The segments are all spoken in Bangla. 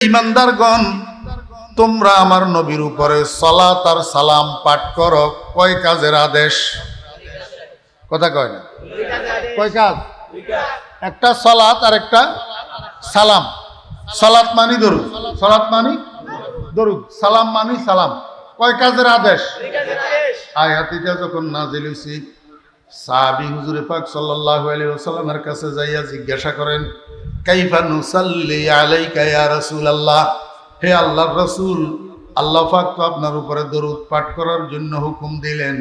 ইমানদারগণ, তোমরা আমার নবীর উপরে সালাত আর সালাম পাঠ করো। কয় কাজের আদেশ? কথা কয় না, কয় কাজ? একটা সালাত আর একটা সালাম। সালাত মানি দরুদ, সালাত মানি দরুদ, সালাম মানি সালাম। কয় কাজের আদেশ? আয়াতটা যখন নাযিল হইছে, সাহাবী হুজুরে পাক সাল্লাল্লাহু আলাইহি ওয়াসাল্লামের কাছে যাইয়া জিজ্ঞাসা করেন, কাইফা নুসাল্লি আলাইকা ইয়া রাসূলুল্লাহ, হে আল্লাহর রাসূল, আল্লাহ পাক তো আপনার উপরে দরুদ পাঠ করার জন্য হুকুম দিলেন,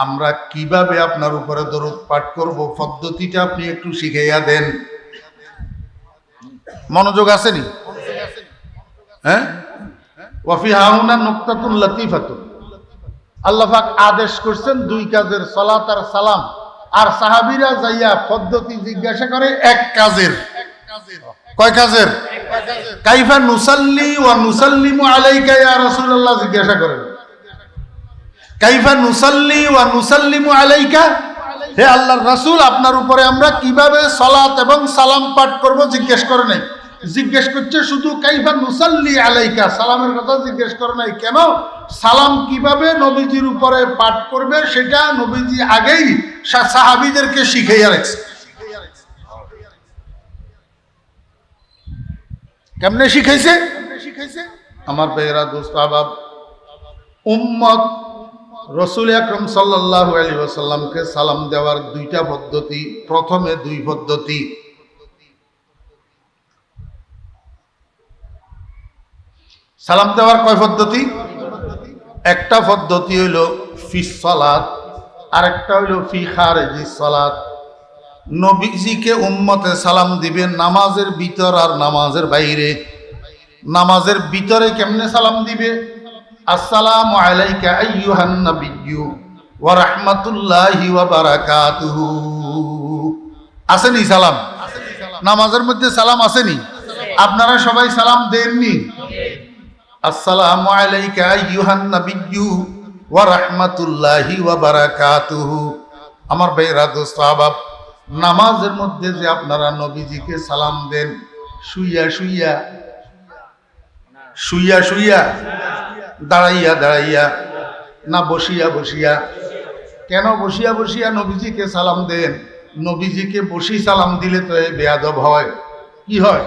আমরা কিভাবে আপনার উপরে দরুদ পাঠ করব, পদ্ধতিটা আপনি একটু শিখাইয়া দেন। মনোযোগ আসেনি? হ্যাঁ, ওয়াফি হাউনা নুকতাতুন লাতিফাতুন, আল্লাহ পাক আদেশ করছেন দুই কাজের, সালাত আর সালাম। আর সাহাবীরা যাইয়া পদ্ধতি জিজ্ঞাসা করে এক কাজের। কয় কাজের? কাইফা নুসাল্লি ওয়া নুসাল্লিমু আলাইকা ইয়া রাসূলুল্লাহ জিজ্ঞাসা করেন। কাইফা নুসাল্লি ওয়া নুসাল্লিমু আলাইকা, হে আল্লাহর রাসূল, আপনার উপরে আমরা কিভাবে সালাত এবং সালাম পাঠ করব জিজ্ঞেস করে নাই। জিজ্ঞেস করছে শুধু কাইফা নুসাল্লি আলাইকা, সালামের কথা জিজ্ঞেস করে নাই। কেন? সালাম কিভাবে নবীজির উপরে পাঠ করবে সেটা নবীজি আগেই সাহাবীদেরকে শিখাইয়া রাখছে। কেমনে শিখাইছে? আমার ভাইয়েরা, দোস্ত আহবাব, উম্মত রাসূল আকরাম সাল্লাল্লাহু আলাইহি ওয়াসাল্লামকে সালাম দেওয়ার দুইটা পদ্ধতি। প্রথমে দুই পদ্ধতি। সালাম দেওয়ার কয় পদ্ধতি? একটা পদ্ধতি হইল ফিস সালাত, আরেকটা হইল ফি খারিজিস সালাত। নবীজিকে উম্মতে সালাম দিবে নামাজের ভিতর আর নামাজের বাইরে। নামাজের ভিতরে কেমনে সালাম দিবে? আসসালামু আলাইকা আইয়ুহান নাবিয়্যু ওয়া রাহমাতুল্লাহি ওয়া বারাকাতুহু। আসেনি সালাম? নামাজের মধ্যে সালাম আসেনি? আপনারা সবাই সালাম দেননি? আসসালামু আলাইকা আইয়ুহান নাবিয়্যু ওয়া রাহমাতুল্লাহি ওয়া বারাকাতুহু। আমার ভাইরা, দোস্ত আহবাব, নামাজের মধ্যে যে আপনারা নবীজিকে সালাম দেন শুইয়া শুইয়া, শুইয়া শুইয়া, দাঁড়াইয়া দাঁড়াইয়া, না বসিয়া বসিয়া? কেন বসিয়া বসিয়া নবীজিকে সালাম দেন? নবীজিকে বসি সালাম দিলে তো বেয়াদব হয়। কি হয়?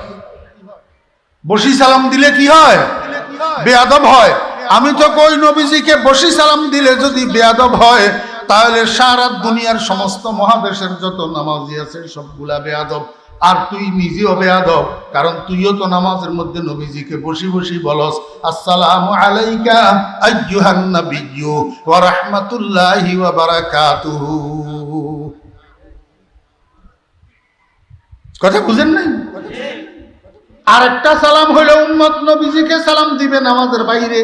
বসি সালাম দিলে কি হয়? বেয়াদব হয়। আমি তো কই, নবীজিকে বসি সালাম দিলে যদি বেয়াদব হয়, তাহলে সারা দুনিয়ার সমস্ত মহাদেশের যত নামাজি আছে সবগুলা বেয়াদব। আর তুই নিজেও বেয়াদব, কারণ তুইও তো নামাজের মধ্যে নবীজিকে বসি বসি বলস আসসালামু আলাইকা আইয়ুহান নাবিয়্যু ওয়া রাহমাতুল্লাহি ওয়া বারাকাতুহু। কথা বুঝেন নাই? আরেকটা সালাম হলো উম্মত নবীজিকে সালাম দিবে নামাজের বাইরে।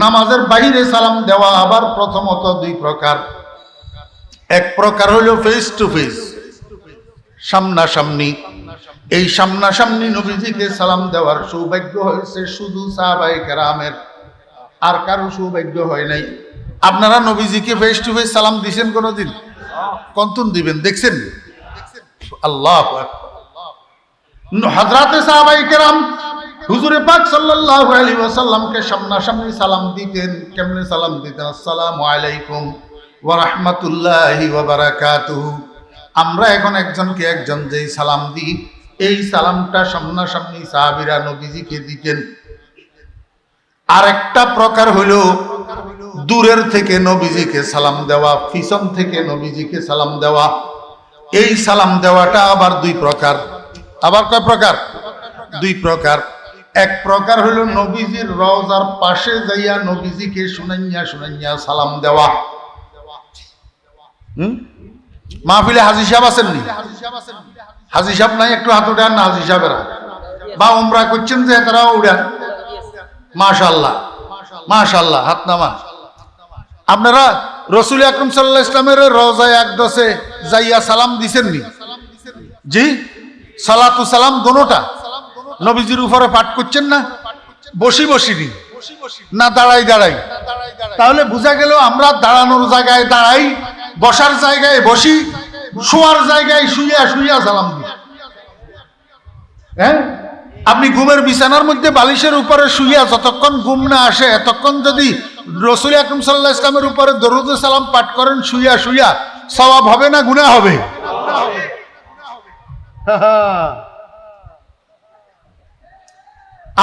নামাজের বাইরে সালাম দেওয়া আবার প্রথমত দুই প্রকার। এক প্রকার হলো ফেস টু ফেস, সামনাসামনি। এই সামনাসামনি নবীজিকে সালাম দেওয়ার সৌভাগ্য হয়েছে শুধু সাহাবায়ে কেরামের, আর কারো সৌভাগ্য হয় নাই। আপনারা নবীজিকে ফেস টু ফেস সালাম দিয়েছেন কোনোদিন? কন্তন দিবেন দেখছেন? আল্লাহু আকবার। হযরতে সাহাবায়ে কেরাম হুজুরে পাক সাল্লাল্লাহু আলাইহি ওয়াসাল্লামকে সামনাসামনি সালাম দিতেন। কেমনে সালাম দিতেন? আসসালামু আলাইকুম ওয়া রাহমাতুল্লাহি ওয়া বারাকাতুহু। আমরা এখন একজনকে একজন যেই সালাম দিই, এই সালামটা সামনাসামনি সাহাবীরা নবীজিকে দিতেন। আরেকটা প্রকার হলো দূরের থেকে নবীজিকে সালাম দেওয়া, পিছন থেকে নবীজিকে সালাম দেওয়া। এই সালাম দেওয়াটা আবার দুই প্রকার। আবার কয় প্রকার? দুই প্রকার। এক প্রকার হলো নবীজির রওজার পাশে যাইয়া নবীজিকে শুনাইয়া শুনাইয়া সালাম দেওয়া। মাহফিলে হাজী সাহেব আছেননি? হাজী সাহেব নাই? একটু হাত উঠান না হাজী সাহেবেরা, বা উমরা করছেন যে তারাও উড়ান। মাশাআল্লাহ মাশাআল্লাহ, হাত নামান। আপনারা রাসূল আকরাম সাল্লাল্লাহু আলাইহি ওয়াসাল্লামের রওজায় আকদাসে যাইয়া সালাম দিছেননি? জি, সালাতু সালাম দোনোটা নবীজির উপরে পাঠ করছেন না? বসি বসিনি না দাঁড়াই দাঁড়াই? তাহলে বোঝা গেল আমরা দাঁড়ানোর জায়গায় দাঁড়াই, বসার জায়গায় বসি, শোয়ার জায়গায় শুইয়া শুইয়া সালাম দিই। হ্যাঁ, আপনি ঘুমের বিছানার মধ্যে বালিশের উপরে শুইয়া যতক্ষণ ঘুম না আসে এতক্ষণ যদি রাসূল আকরাম সাল্লাল্লাহু আলাইহি ওয়াসাল্লামের উপরে দরুদ ও সালাম পাঠ করেন শুইয়া শুইয়া, সওয়াব হবে না গুনাহ হবে?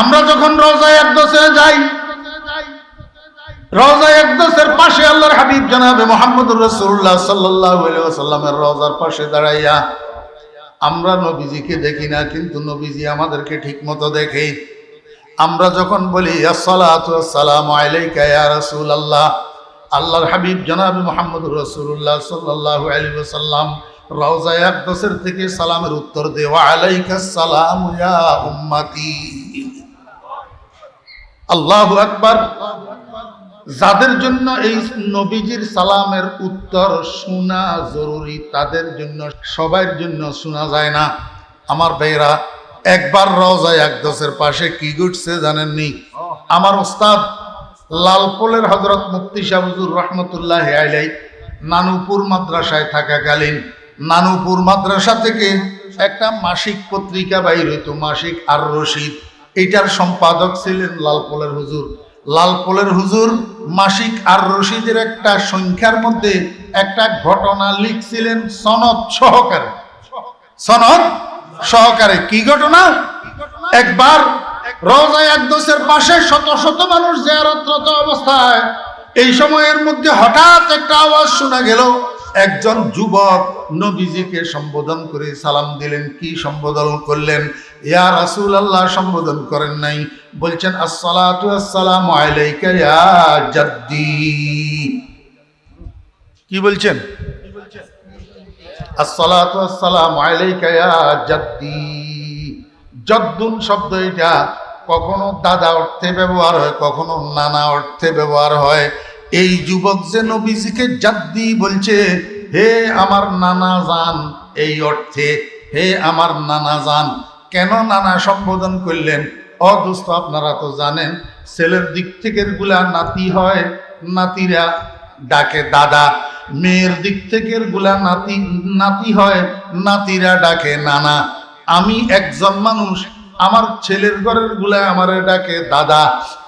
আমরা যখন রওজায়ে আকদাসে যাই, রওজায়ে আকদাসের পাশে আল্লাহর হাবিব জনাবে মুহাম্মদুর রাসূলুল্লাহ সাল্লাল্লাহু আলাইহি ওয়াসাল্লামের রওজার পাশে দাঁড়াইয়া আমরা নবীজিকে দেখি না, কিন্তু নবীজি আমাদেরকে ঠিক মতো দেখে। আমরা যখন বলি আসসালাতু ওয়াসসালামু আলাইকা ইয়া রাসূলুল্লাহ, আল্লাহর হাবিব জনাবে মুহাম্মদুর রাসূলুল্লাহ সাল্লাল্লাহু আলাইহি ওয়াসাল্লাম রওজায়ে আকদাসের থেকে সালামের উত্তর দেয় ওয়া আলাইকাস সালাম ইয়া উম্মতি। আল্লাহু আকবার। যাদের জন্য এই নবীজির সালামের উত্তর শোনা জরুরি, তাদের জন্য, সবার জন্য শোনা যায় না। আমার ভাইরা, একবার রওজায়ে আকদাসের পাশে কি ঘটছে জানেননি? আমার ওস্তাদ লালপোলের হযরত মুফতি শাহ হুজুর রহমতুল্লাহ আলাইহি নানুপুর মাদ্রাসায় থাকাকালীন নানুপুর মাদ্রাসা থেকে একটা মাসিক পত্রিকা বাইর হইতো, মাসিক আর রশিদ। এটার সম্পাদক ছিলেন লালপোলের হুজুর। লালপোলের হুজুর মাসিক আর রশিদের একটা সংখ্যার মধ্যে একটা ঘটনা লিখছিলেন সনদ সহকারে। সনদ সহকারে কি ঘটনা? একবার রওজায়ে আকদাসের পাশে শত শত মানুষ জিয়ারতরত অবস্থায় এই সময়ের মধ্যে হঠাৎ একটা আওয়াজ শোনা গেল। একজন যুবক নবীজিকে সম্বোধন করে সালাম দিলেন। কি সম্বোধন করলেন? ইয়া রাসূলুল্লাহ সম্বোধন করেন নাই, বলছেন আসসালাতু ওয়াসসালামু আলাইকা ইয়া জাদ্দি। কি বলছেন? আসসালাতু ওয়াসসালামু আলাইকা ইয়া জাদ্দি। জাদ্দুন শব্দ এটা কখনো দাদা অর্থে ব্যবহার হয়, কখনো নানা অর্থে ব্যবহার হয়। এই যুবক যে নবীজিকে জাদ্দি বলছে, হে আমার নানা জান, এই অর্থে হে আমার নানা জান। কেন নানা সম্বোধন করলেন? দোস্ত, আপনারা তো জানেন ছেলের দিক থেকে গুলা নাতি হয়, নাতিরা ডাকে দাদা। মেয়ের দিক থেকে গুলা নাতি হয়, নাতিরা ডাকে নানা। আমি একজন মানুষ, আমার ছেলের ঘরের গুলায় আমারে ডাকে দাদা,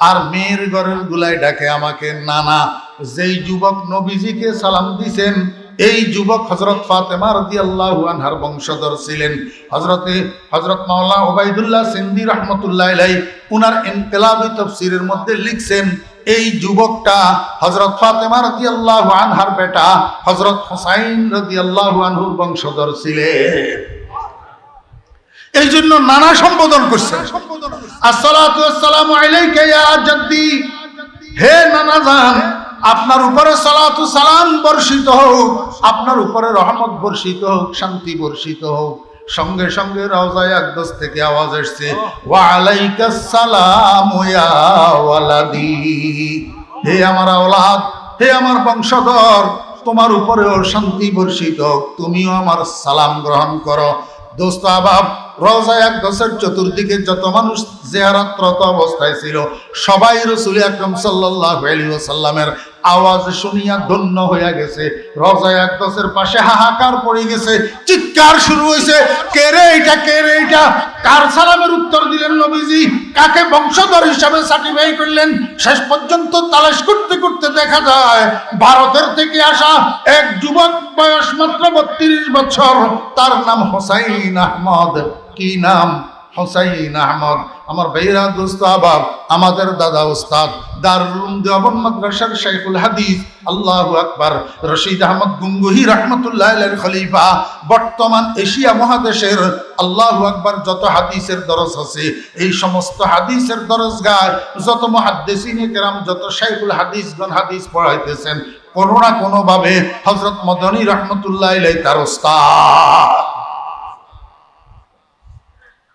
আর মেয়ের ঘরের গুলায় ডাকে আমাকে নানা। যেই যুবক নবীজিকে সালাম দিছেন, এই যুবক হযরত ফাতেমা রাদিয়াল্লাহু আনহার বংশধর ছিলেন। হযরত মাওলানা ওবাইদুল্লাহ সিন্দি রাহমাতুল্লাহি আলাইহি উনার ইনকিলাবি তাফসীরের মধ্যে লিখছেন, এই যুবকটা হযরত ফাতেমা রাদিয়াল্লাহু আনহার বেটা হযরত হুসাইন রাদিয়াল্লাহু আনহুর বংশধর ছিলেন। এই জন্য নানা সম্বোধন করছেন। আসসালাতু ওয়াসসালামু আলাইকা ইয়া জাদ্দি, হে নানা জান, আপনার উপরে সালাতু সালাম বর্ষিত হোক, আপনার উপরে রহমত বর্ষিত হোক, শান্তি বর্ষিত হোক। সঙ্গে সঙ্গে রওজায়ে আকদাস থেকে আওয়াজ আসছে ওয়া আলাইকাস সালাম ইয়া ওয়ালাদি। হে আমার আওলাদ, হে আমার বংশধর, তোমার উপরেও শান্তি বর্ষিত হোক, তুমিও আমার সালাম গ্রহণ করো। দোস্ত আবাব, রওজায়ে আকদাসের চতুর্দিকে যত মানুষ জিয়ারতরত অবস্থায় ছিল, সবাই রাসূল আকরাম সাল্লাল্লাহু আলাইহি ওয়াসাল্লামের আওয়াজ শুনিয়া ধন্য হয়ে গেছে। রওজায়ে আকদাসের পাশে হাহাকার পড়ে গেছে, চিৎকার শুরু হয়েছে, কে রে এটা, কে রে এটা? কার সালামের উত্তর দিলেন নবীজি? কাকে বংশধর হিসাবে সার্টিফাই করলেন? শেষ পর্যন্ত তালাশ করতে করতে দেখা যায় ভারতের থেকে আসা এক যুবক, বয়স মাত্র 32 বছর, তার নাম হুসাইন আহমদ। কি নাম? হুসাইন আহমদ। আমার ভাইরা, দোস্ত আবাব, আমাদের দাদা ওস্তাদ দারুল উলুম দেওবন্দ মাদ্রাসার শাইখুল হাদিস, আল্লাহু আকবার, রশিদ আহমদ গঙ্গুহি রাহমাতুল্লাহি আলাইহির খলিফা, বর্তমান এশিয়া মহাদেশের আল্লাহু আকবার যত হাদিসের দরস আছে, এই সমস্ত হাদিসের দরসগাহ যত মুহাদ্দিসিনে কেরাম, যত শাইখুল হাদিসগণ হাদিস পড়াইতেছেন, কোনো না কোনো ভাবে হযরত মদনী রাহমাতুল্লাহি আলাইহি তার ওস্তাদ।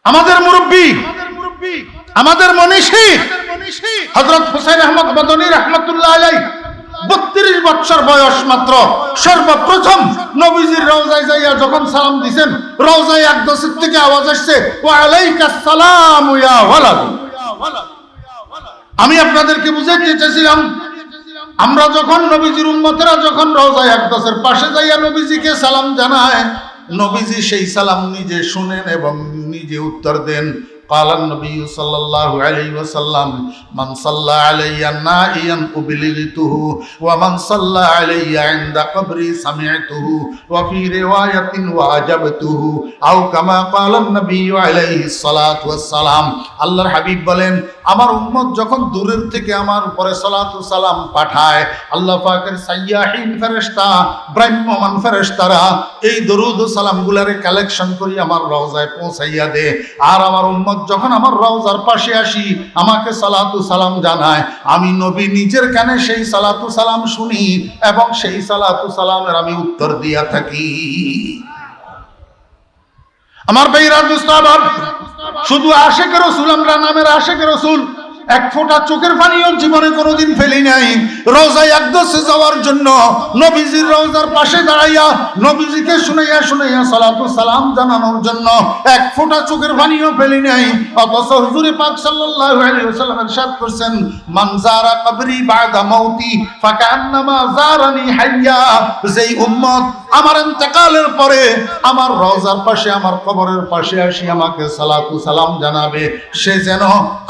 আমাদের মুরব্বী, আমাদের মনীষী হযরত হুসাইন আহমদ মদনী রাহমাতুল্লাহি আলাইহি 32 বছর বয়স মাত্র, সর্বপ্রথম নবীজির রওজায় যাইয়া যখন সালাম দিবেন, রওজায়ে আকদাসের থেকে আওয়াজ আসছে ওয়া আলাইকাস সালাম ইয়া ওয়ালাদ। আমি আপনাদেরকে বুঝাইতে চেয়েছিলাম, আমরা যখন নবীজির উম্মতেরা যখন রওজায়ে আকদাসের পাশে যাইয়া নবীজিকে সালাম জানায়, নবীজি সেই সালাম নিজে শুনেন এবং নিজে উত্তর দেন। قال النبي صلى الله عليه وسلم من صلى علي نائيا أبلغته ومن صلى علي عند قبري سمعته وفي رواية وأجبته أو كما قال النبي عليه الصلاة والسلام আল্লাহর হাবিব বলেন আমার উম্মত যখন দূরের থেকে আমার উপরে সালাতু সালাম পাঠায় আল্লাহ পাকের সাইয়াহিন ফেরেশতা ব্রাহ্মমান ফেরেশতারা এই দরুদ ও সালামগুলারে কালেকশন করি আমার রওজায় পৌঁছাইয়া দে আর আমার উম্মত যখন আমার রওজার পাশে আসি আমাকে সালাতু সালাম জানায় আমি নবী নিজের কানে সেই সালাতু সালাম শুনি এবং সেই সালাতু সালামের আমি উত্তর দিয়া থাকি আমার ভাইরা মুস্তাহাব শুধু আশিক রাসূল আমরা নামের আশিক রাসূল এক ফোঁটা চোখের পানিও জীবনে কোনোদিন ফেলি নাই রওজায় আকদসে যাওয়ার জন্য নবীজির রওজার পাশে দাঁড়াইয়া নবীজিকে শুনাইয়া শুনাইয়া সালাতু সালাম জানানোর জন্য এক ফোঁটা চোখের পানিও ফেলি নাই অথচ হুজুর পাক সাল্লাল্লাহু আলাইহি ওয়াসাল্লাম ইরশাদ করেছেন মান যারা কবরি বাদা মাউতি ফাকান্নামা যারানি হাইয়া যেই উম্মত আমার ইন্তেকালের পরে আমার রওজার পাশে আমার কবরের পাশে আসি আমাকে সালাতু সালাম জানাবে সে যেন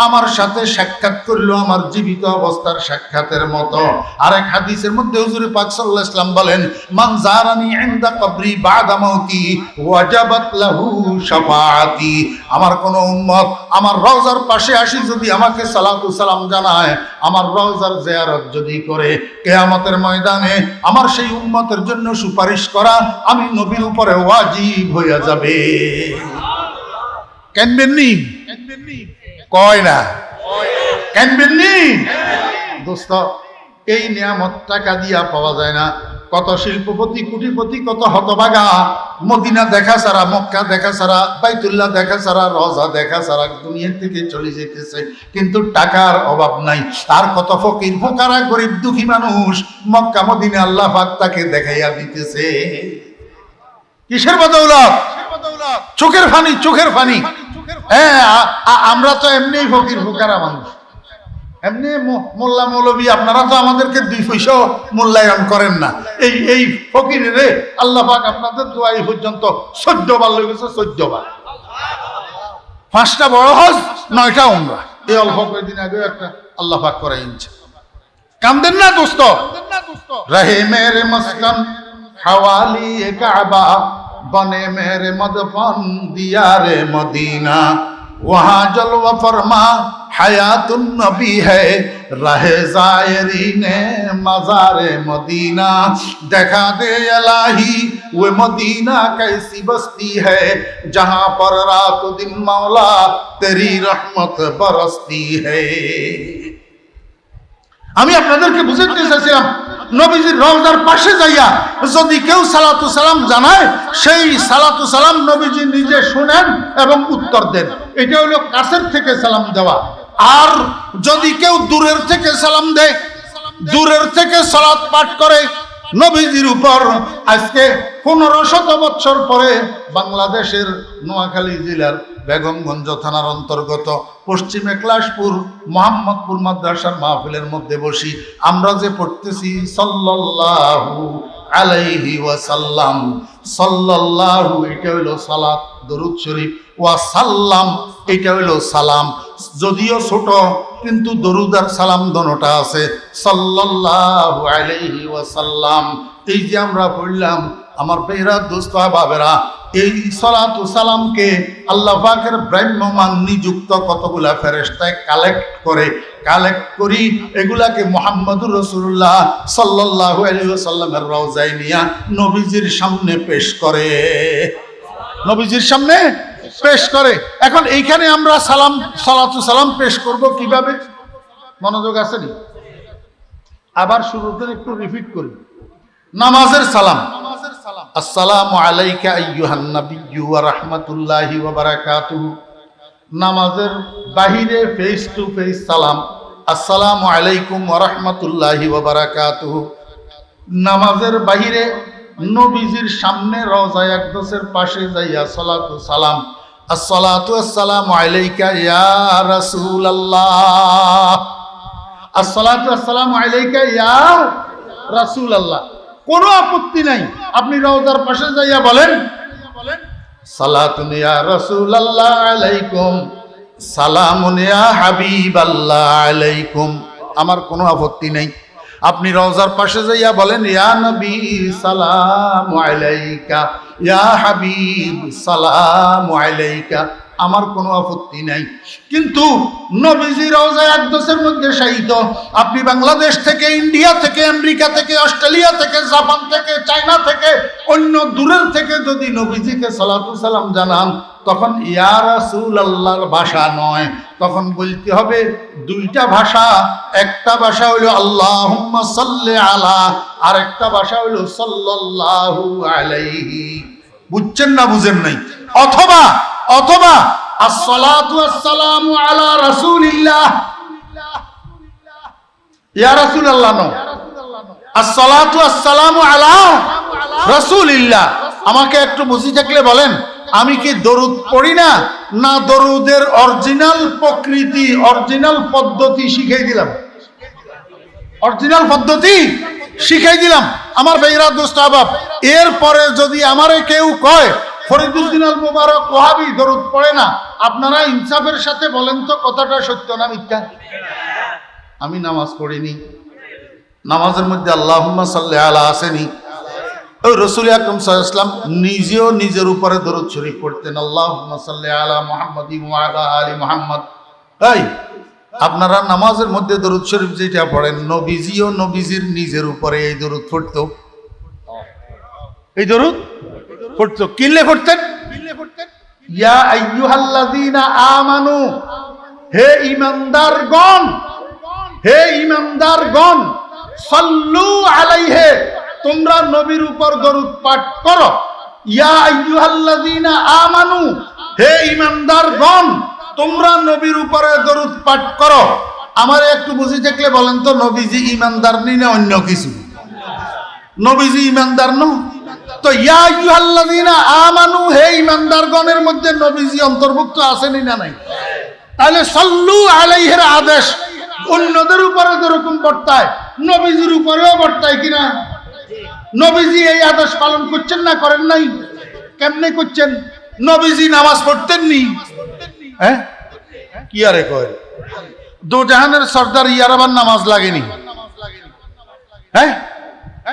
আমার সাথে সাক্ষাৎ করলো আমার জীবিত অবস্থার সাক্ষাতের মতো আরেক হাদিসের মধ্যে হুজুর পাক সাল্লাল্লাহু আলাইহি ওয়াসাল্লাম বলেন মান যারানি ইনদা কবরি বাদা মাউতি ওয়াজাবাত লাহু শাফাআতি আমার কোন উম্মত আমার রওজার পাশে আসি যদি আমাকে সালাতু সালাম জানায় আমার রওজার জিয়ারত যদি করে কিয়ামতের ময়দানে আমার সেই উম্মতের জন্য সুপারিশ করা আমি নবীর উপরে ওয়াজিব হইয়া যাবে কেনবেননি কয় না কেনবেননি দোস্ত এই নিয়ামত টাকা দিয়া পাওয়া যায় না কত শিল্পপতি কোটিপতি কত হতভাগা মদিনা দেখা ছাড়া মক্কা দেখা ছাড়া বাইতুল্লাহ দেখা ছাড়া রওজা দেখা ছাড়া দুনিয়া থেকে চলে যেতেছে কিন্তু টাকার অভাব নাই আর কত ফকির ফোকারা গরিব দুঃখী মানুষ মক্কা মদিনা আল্লাহ পাক তাকে দেখাইয়া দিতেছে কিসের বদৌলত চোখের পানি চোখের পানি হ্যাঁ আমরা তো এমনি ফকির ফোকারা মানুষ এমনি মোল্লা মৌলবী আপনারা তো আমাদেরকে 2 পয়সা মূল্যায়ন করেন না এই ফকির রে আল্লাহ পাক আপনাদের দোয়া এই পর্যন্ত 14 বার হয়ে গেছে 14 বার 5টা বড় হজ 9টা উমরা এই অল্প কয়েকদিন আগে একটা আল্লাহ পাক করাইছে কামদেন না দোস্ত রহে মেরে মস্কন হাওয়ালি কাবা বনে মেরে মদফন দিয়ারে মদিনা वहाँ जलवा फरमा हयातुन नबी है रहे ज़ायरीने मज़ारे मदीना देखा दे इलाही वो मदीना कैसी बस्ती है जहाँ पर रात दिन मौला तेरी रहमत बरसती है আমি আপনাদেরকে বুঝাতে চাইছিলাম নবীজির রওজার পাশে যাইয়া যদি কেউ সালাতু সালাম জানায় সেই সালাতু সালাম নবীজি নিজে শুনেন এবং উত্তর দেন এটা হলো কাছের থেকে সালাম দেওয়া আর যদি কেউ দূরের থেকে সালাম দেয় দূরের থেকে সালাত পাঠ করে নবীজির উপর আজকে 1500 বছর পরে বাংলাদেশের নোয়াখালী জেলার বেগমগঞ্জ থানার অন্তর্গত পশ্চিম একলাশপুর মোহাম্মদপুর মাদ্রাসার মাহফিলের মধ্যে বসি আমরা যে পড়তেছি সাল্লাল্লাহু আলাইহি ওয়াসাল্লাম সাল্লাল্লাহু এটা হলো সালাত দরুদ শরীফ ওয়া সাল্লাম এটা হলো সালাম যদিও ছোট কিন্তু দরুদ আর সালাম দোনোটা আছে সাল্লাল্লাহু আলাইহি ওয়াসাল্লাম এই যে আমরা পড়লাম আমার বেহরা দোস্ত বাবেরা এই সালাতু সালামকে আল্লাহ পাকের ব্রাহ্মমান নিযুক্ত কতগুলা ফেরেশতায় কালেক্ট করি এগুলাকে মুহাম্মদুর রাসূলুল্লাহ সাল্লাল্লাহু আলাইহি ওয়াসাল্লামের রওজায় নিয়া নবীজির সামনে পেশ করে নবীজির সামনে পেশ করে এখন এইখানে আমরা সালাতু সালাম পেশ করব কিভাবে মনোযোগ আছে নি আবার শুরুতে একটু রিপিট করি নামাজের সালাম আসসালামু আলাইকা আইয়ুহান নাবিয়্যু ওয়া রাহমাতুল্লাহি ওয়া বারাকাতুহু নামাজের বাহিরে ফেস টু ফেস সালাম আসসালামু আলাইকুম ওয়া রাহমাতুল্লাহি ওয়া বারাকাতুহু নামাজের বাহিরে নবীজির সামনে রওজায়ে আকদসের পাশে যাইয়া সালাতু সালাম আসসালাতু আসসালামু আলাইকা ইয়া রাসূলুল্লাহ আসসালাতু আসসালামু আলাইকা ইয়া রাসূলুল্লাহ কোনো আপত্তি নাই আপনি রওজার পাশে যাইয়া বলেন সালাতুন ইয়া রাসূলুল্লাহ আলাইকুম সালামুন ইয়া হাবিবাল্লাহ আলাইকুম, আমার কোনো আপত্তি নেই। আপনি রওজার পাশে যাইয়া বলেন ইয়া নবী সালামু আলাইকা, ইয়া হাবিব সালামু আলাইকা, আমার কোনো আপত্তি নাই। কিন্তু নবীজি রওজায় আকদসের মধ্যে শায়িত, আপনি বাংলাদেশ থেকে, ইন্ডিয়া থেকে, আমেরিকা থেকে, অস্ট্রেলিয়া থেকে, জাপান থেকে, চায়না থেকে, অন্য দূরের থেকে যদি নবীজিকে সালাতু সালাম জানান, তখন ইয়া রাসূলুল্লাহর ভাষা নয়, তখন বলতে হবে দুইটা ভাষা। একটা ভাষা হলো আল্লাহুম্মা সাল্লি আলা, আর একটা ভাষা হলো সাল্লাল্লাহু আলাইহি। বুঝছেন না বুঝেন নাই? অথবা অথবা আসসালাতু ওয়াসসালামু আলা রাসূলিল্লাহ, ইয়া রাসূলুল্লাহ নো, আসসালাতু ওয়াসসালামু আলা রাসূলিল্লাহ। আমাকে একটু বুঝি থাকলে বলেন, আমি কি দরুদ পড়ি না, না দরুদের অরিজিনাল প্রকৃতি, অরিজিনাল পদ্ধতি শিখাই দিলাম? অরিজিনাল পদ্ধতি শিখাই দিলাম। আমার ভাইরা দোস্ত আহবাব, এরপরে যদি আমারে কেউ কয় ফরিদুদ্দিন আল মুবারক ওয়াহাবি দরুদ পড়ে না, আপনারা ইনসাফের সাথে বলেন তো কথাটা সত্য না মিথ্যা? আমি নামাজ পড়িনি, নামাজের মধ্যে আল্লাহুম্মা সাল্লি আলা আসেনি। ওই রাসূল আকরাম সাল্লাল্লাহু আলাইহি ওয়াসাল্লাম নিজেও নিজের উপরে দরুদ শরীফ পড়তেন, আল্লাহুম্মা সাল্লি আলা মুহাম্মাদিন ওয়া আলা আলি মুহাম্মদ। এই আপনারা নামাজের মধ্যে দরুদ শরীফ যেটা পড়েন, নবীজিও নবীজির নিজের উপরে এই দরুদ পড়তো, এই দরুদ পড়তো। কিল্লে পড়তেন? ইয়া আইয়ুহাল্লাযীনা আমানু, হে ঈমানদারগণ, হে ঈমানদারগণ, সাল্লু আলাইহি, তোমরা নবীর উপর দরুদ পাঠ করো। ইয়া আইয়ুহাল্লাযীনা আমানু, হে ঈমানদারগণ, তোমরা নবীর উপরে দরুদ পাঠ করো। আমার একটু বুঝি থাকলে বলেন তো, নবীজি ঈমানদার নি না অন্য কিছু? নবীজি ঈমানদার ন? তো ইয়া আইয়ুহাল্লাযীনা আমানু, হে ঈমানদারগণের মধ্যে নবীজি অন্তর্ভুক্ত আছেনই না নাই? তাহলে সাল্লু আলাইহির আদেশ অন্যদের উপরে যেরকম বর্তায়, নবীজির উপরেও বর্তায় কিনা? নবীজি এই আদেশ পালন করছেন না করেন নাই? কেমনে করছেন? নবীজি নামাজ পড়তেন নি? হ্যাঁ, কি আরে কয় দো জাহানের সর্দার ইয়ার আবার নামাজ লাগেনি? হ্যাঁ,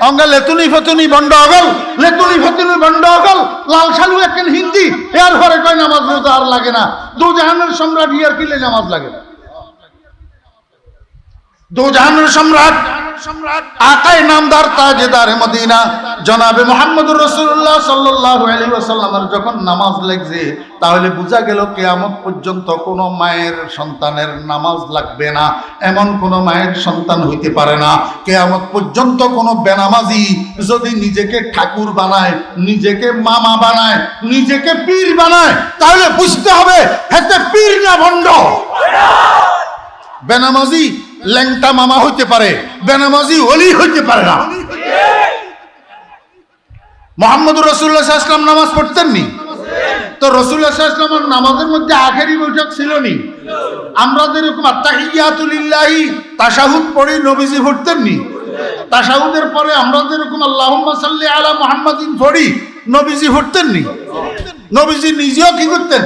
অঙ্গা লেতুনি ফতুনি বন্ড অগল, লেতুনি ফতুনি বন্ড অগল, লাল সালু একখান হিন্দি, এর ঘরে কয় নামাজ রোজা আর লাগে না। দো জাহানের সম্রাট ইয়ার কিলে নামাজ লাগে না? দো জাহানের সম্রাট আকায়ে নামদার তাজেদার মদিনা জনাবে মুহাম্মদুর রাসূলুল্লাহ সাল্লাল্লাহু আলাইহি ওয়াসাল্লামের যখন নামাজ লাগছে, তাহলে বোঝা গেল কিয়ামত পর্যন্ত কোনো মায়ের সন্তানের নামাজ লাগবে না, এমন কোনো মায়ের সন্তান হইতে পারে না। কিয়ামত পর্যন্ত কোনো বেনামাজি যদি নিজেকে ঠাকুর বানায়, নিজেকে মামা বানায়, নিজেকে পীর বানায়, তাহলে বুঝতে হবে হেতে পীর না ভণ্ড। বেনামাজি ল্যাংটা মামা হইতে পারে, বেনামাজি ওলি হইতে পারে না। মুহাম্মদুর রাসূলুল্লাহ সাল্লাল্লাহু আলাইহি ওয়াসাল্লাম নামাজ পড়তেন নি? তো রাসূলুল্লাহ সাল্লাল্লাহু আলাইহি ওয়াসাল্লামের নামাজের মধ্যে আখেরি বৈঠক ছিল নি? আমরা যেরকম আত্তাহিয়াতু লিল্লাহি তাশাহুদ পড়ি, নবীজি পড়তেন নি? তাশাহুদের পরে আমরা যেরকম আল্লাহুম্মা সাল্লি আলা মুহাম্মাদিন পড়ি, নবীজি পড়তেন নি? নবীজি নিজেও কি করতেন?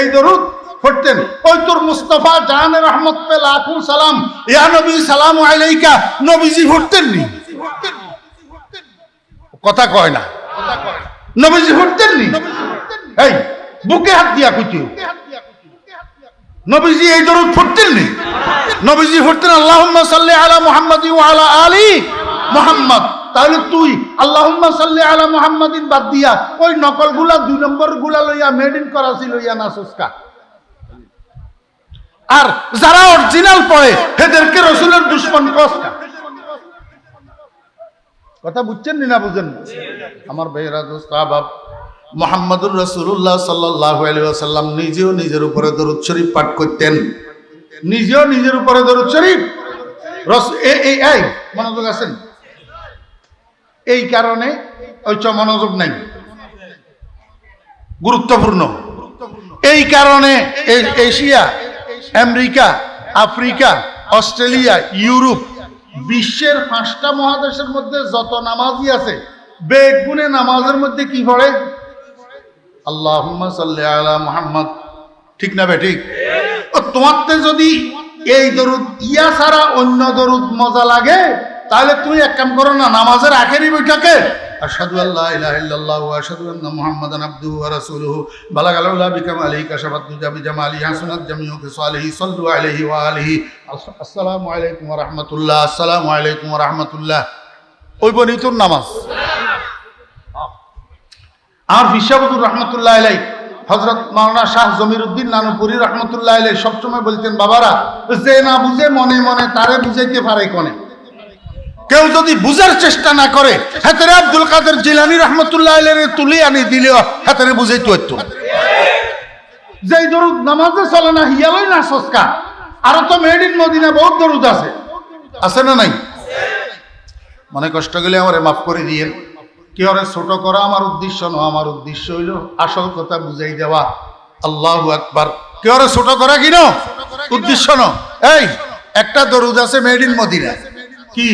এই দরুদ পড়তেন। ওই তোর মুস্তাফা জান রহমত পে লাখো সালাম, ইয়া নবী সালামু আলাইকা, নবীজি পড়তেন নি? কথা কয় না, নবীজি পড়তেন নি? এই বুকে হাত দিয়া কইছো, নবীজি এই দরুদ পড়তেন নি? নবীজি পড়তেন আল্লাহুম্মা সাল্লি আলা মুহাম্মাদিন ওয়া আলা আলি মুহাম্মদ। তাহলে তুই আল্লাহুম্মা সাল্লি আলা মুহাম্মাদিন বাদ দিয়া ওই নকলগুলা, 2 নম্বর গুলা লইয়া মেড ইন করাছি লইয়া নাসুসকা। আর যারা অরিজিনাল পড়ে এদেরকে রাসূলের দুশমন কসকা। কথা বুঝছেন না বুঝেন? আমার ভাইরা দোস্ত আহবাব, মুহাম্মদুর রাসূলুল্লাহ সাল্লাল্লাহু আলাইহি ওয়াসাল্লাম নিজেও নিজের উপরে দরুদ শরীফ পাঠ করতেন, নিজেও নিজের উপরে দরুদ শরীফ। এই মনোযোগ আছেন? এই কারণে ওই মনোযোগ নাই, গুরুত্বপূর্ণ। এই কারণে Asia, America, Africa, Australia, Europe, বিশ্বের 5টা মহাদেশের মধ্যে যত নামাজি আছে, বেগুনে নামাজের মধ্যে কি পড়ে? আল্লাহুম্মা সাল্লি আলা মুহাম্মদ। ঠিক না বে ঠিক? তোমারতে যদি এই দরুদ ইয়া ছাড়া অন্য দরুদ মজা লাগে, তাহলে তুমি এক কাম করো না, নামাজের আখেরি বৈঠকে আশহাদু আল্লা ইলাহা ইল্লাল্লাহু ওয়া আশহাদু আন্না মুহাম্মাদান আবদুহু ওয়া রাসূলুহু বালাগাল উলা বিকামালিহি কাশাফাত দুজা বিজামালিহি হাসানাত জামিউ কিসালিহি সাল্লু আলাইহি ওয়া আলিহি। আসসালামু আলাইকুম ওয়া রাহমাতুল্লাহ, আসসালামু আলাইকুম ওয়া রাহমাতুল্লাহ। ওই বনিতুর নামাজ। আর ফিসাবুর রহমতুল্লাহ আলাইহি, হযরত মাওলানা শাহ জমিরউদ্দিন নানুপুরি রহমতুল্লাহ আলাইহি সবসময় বলতেন, বাবারা যে না বুঝে মনে মনে তারে বুঝাইতে পারে কোনে। কেউ যদি বুঝার চেষ্টা না করে, হাতেরে আব্দুল কাদের জিলানী রহমতুল্লাহ আলাইহি তুলি আনি দিলেও হাতেরে বুঝাইতে হইতো। যেই দরুদ নামাজে চলে না, হিয়ালই না সস্কা। আরো তো মেড ইন মদিনা বহুত দরুদ আছে, আছে না নাই? মনে কষ্ট গেলে আমারে মাফ করে দিয়েন। কি ওরে ছোট করা আমার উদ্দেশ্য নয়, আমার উদ্দেশ্য হইল আসল কথা বুঝাই দেওয়া। আল্লাহু আকবার। কি ওরে ছোট করা কি না উদ্দেশ্য নয়। এই একটা দরুদ আছে মেড ইন মদিনা, কি?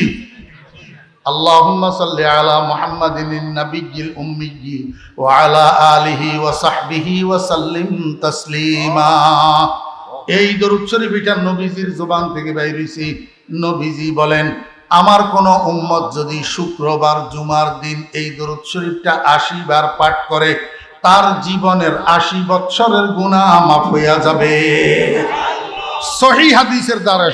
আল্লাহুম্মা সাল্লি আলা মুহাম্মাদিন নাবিয়্যিল উম্মিয়্যি ওয়া আলা আলিহি ওয়া সাহবিহি ওয়া সাল্লিম তাসলিমা। এই দরুদ শরীফ এটা নবীজির জবান থেকে বাইর হইছে। নবীজি বলেন, আমার কোন উম্মত যদি শুক্রবার জুমার দিন এই দরুদ শরীফটা 80 বার পাঠ করে, তার জীবনের 80 বছরের গুনাহ মাফ হইয়া যাবে। সহিহ হাদিসের দ্বারা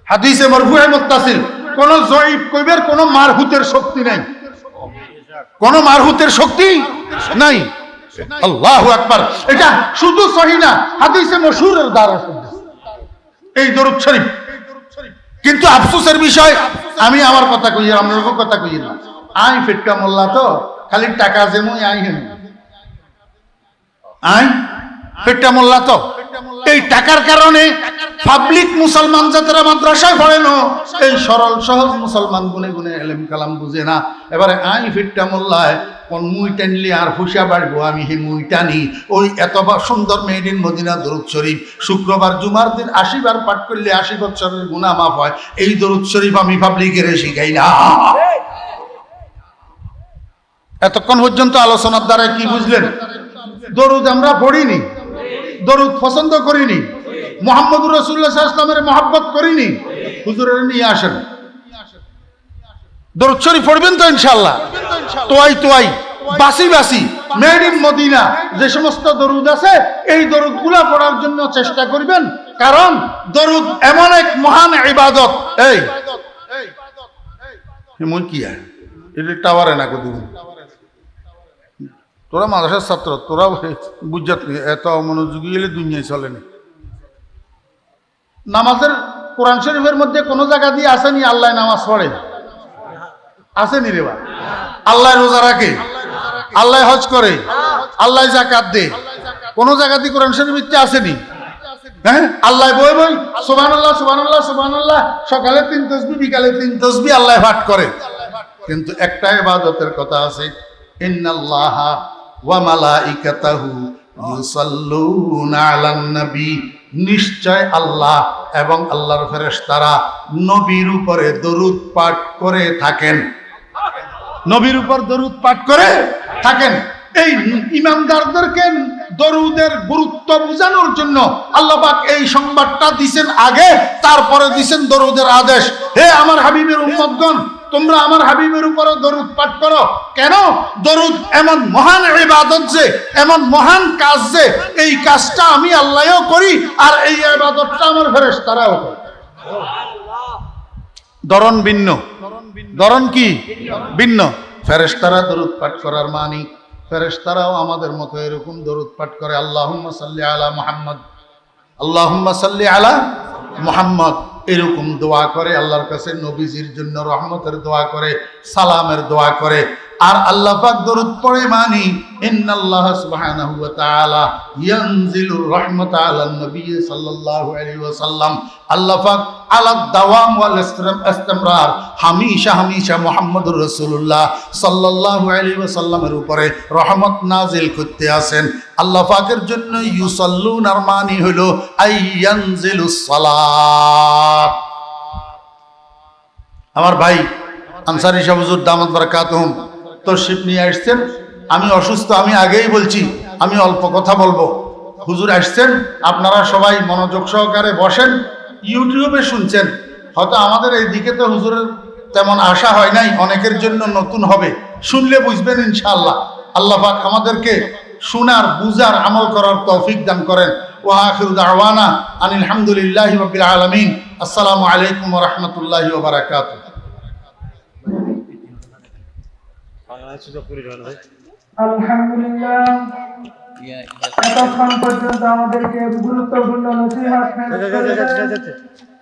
হাদিসে মারফুয়ে মুত্তাসিল। কোন জয়ীফ কইবের কোন মারহুতের শক্তি নাই, কোন মারহুতের শক্তি নাই। আল্লাহু আকবার। এটা শুধু সহিহ না, হাদিসে মশহুরের দ্বারা এই দরুদ শরীফ। কিন্তু আফসোসের বিষয়, আমি আমার কথা কই, আপনার কথা কই না। আই ফেটকা মোল্লা তো খালি টাকা যেমন আই হেন আই ফেটকা মোল্লা তো এই টাকার কারণে পাবলিক মুসলমান যারা মাদ্রাসায় পড়ে না, এই সরল সহজ মুসলমান গুনে গুনে এলেম কালাম বুঝে না। এবারে আই ফেটকা মোল্লায় কোন মুই টানলে আর ফুসা বাড়বো, আমি হে মুই টানি। ওই এত সুন্দর মেড ইন মদিনা দরুদ শরীফ শুক্রবার জুমার দিন 80 বার পাঠ করলে 80 বছরের গুনাহ মাফ হয়। এই দরুদ শরীফ আমি পাবলিকের শিখাই না। এতক্ষণ পর্যন্ত আলোচনার দ্বারা কি বুঝলেন? দরুদ আমরা পড়িনি, দরুদ পছন্দ করিনি, মুহাম্মদুর রাসূলুল্লাহ সাল্লাল্লাহু আলাইহি ওয়াসাল্লামের মহব্বত করিনি। হুজুরের নিয়ে আসেন, দরুদ শরীফ পড়বেন তো ইনশাআল্লাহ। তোয়াই বাসি বাসি মেড ইন মদিনা যে সমস্ত দরুদ আছে, এই দরুদগুলা পড়ার জন্য চেষ্টা করবেন। কারণ দরুদ এমন এক মহান ইবাদত। এই মুই কি আর এটা টাওয়ারে না কদিন, তোরা মাদ্রাসার ছাত্র, তোরা বুঝাত এত মনোযোগী গেলে দুনিয়ায় চলে না। নামাজের কোরআন শরীফের মধ্যে কোন জায়গা দিয়ে আসেনি আল্লাহ নামাজ পড়ে? আসেনি রে বা? আল্লাহ রোজা রাখে, আল্লাহ হজ করে, আল্লাহ যাকাত দেয়, কোন জায়গা দিয়ে কোরআন শরীফে আসেনি? হ্যাঁ, আল্লাহ বই বই সুবহানাল্লাহ সুবহানাল্লাহ সুবহানাল্লাহ, সকালে 3 তাসবিহ, বিকালে 3 তাসবিহ আল্লাহ পাঠ করে। কিন্তু একটা ইবাদতের কথা আছে, ইন্নাল্লাহা ওয়া মালাইকাতাহু ইউসাল্লুনা আলান নবী। নিশ্চয় আল্লাহ এবং আল্লাহর ফেরেশতারা নবীর উপরে দরুদ পাঠ করে থাকেন, নবীর উপর দরুদ পাঠ করে থাকেন। এই ইমানদারদেরকে দরুদের গুরুত্ব বোঝানোর জন্য আল্লাহ পাক এই সংবাদটা দিবেন আগে, তারপরে দিবেন দরুদের আদেশ। হে আমার হাবিবের উম্মতগণ, তোমরা আমার হাবিবের উপরে দরুদ পাঠ করো। কেন? দরুদ এমন মহান ইবাদত যে, এমন মহান কাজ যে, এই কাজটা আমি আল্লাহও করি আর এই ইবাদতটা আমার ফেরেশতারাও করে। ধরন ভিন্ন, ধরন কি ভিন্ন। ফেরেশতারা দরুদ পাঠ করার মানে ফেরেশতারাও আমাদের মতো এরকম দরুদ পাঠ করে। আল্লাহুম্মা সাল্লি আলা মুহাম্মদ, আল্লাহুম্মা সাল্লি আলা মুহাম্মদ, এরকম দোয়া করে আল্লাহর কাছে। নবীজির জন্য রহমতের দোয়া করে, সালামের দোয়া করে। আর আল্লাহ পাক দরুদ পড়ে মানি ইন্নাল্লাহ সুবহানাহু ওয়া তাআলা ইয়ানজিলুর রাহমাতা আলান নবী সাল্লাল্লাহু আলাইহি ওয়াসাল্লাম। আল্লাহ পাক আলা দাওয়াম ওয়াল ইসতিমরার হামেশা হামেশা মুহাম্মদুর রাসূলুল্লাহ সাল্লাল্লাহু আলাইহি ওয়াসাল্লামের উপরে রহমত নাজিল করতে আছেন। আল্লাহ পাকের জন্য ইউসাল্লুন আর মানি হলো আইয়ানজিলুস সালাত। আমার ভাই আনসারী সাহেব হুজুর দামাত বারাকাতুহুম তশরিফ নিয়ে আসছেন। আমি অসুস্থ, আমি আগেই বলছি আমি অল্প কথা বলবো। হুজুর আসছেন, আপনারা সবাই মনোযোগ সহকারে বসেন। ইউটিউবে শুনছেন, হয়তো আমাদের এই দিকে তো হুজুরের তেমন আশা হয় নাই, অনেকের জন্য নতুন হবে, শুনলে বুঝবেন ইনশাআল্লাহ। আল্লাহ পাক আমাদেরকে শোনার, বুঝার, আমল করার তৌফিক দান করেন। ওয়া আখিরু দাওয়ানা আনিল হামদুলিল্লাহি রাব্বিল আলামিন। আসসালামু আলাইকুম ওয়া রাহমাতুল্লাহি ওয়া বারাকাতুহু। আলহামদুলিল্লাহ, এতক্ষণ পর্যন্ত আমাদেরকে গুরুত্বপূর্ণ নসিহত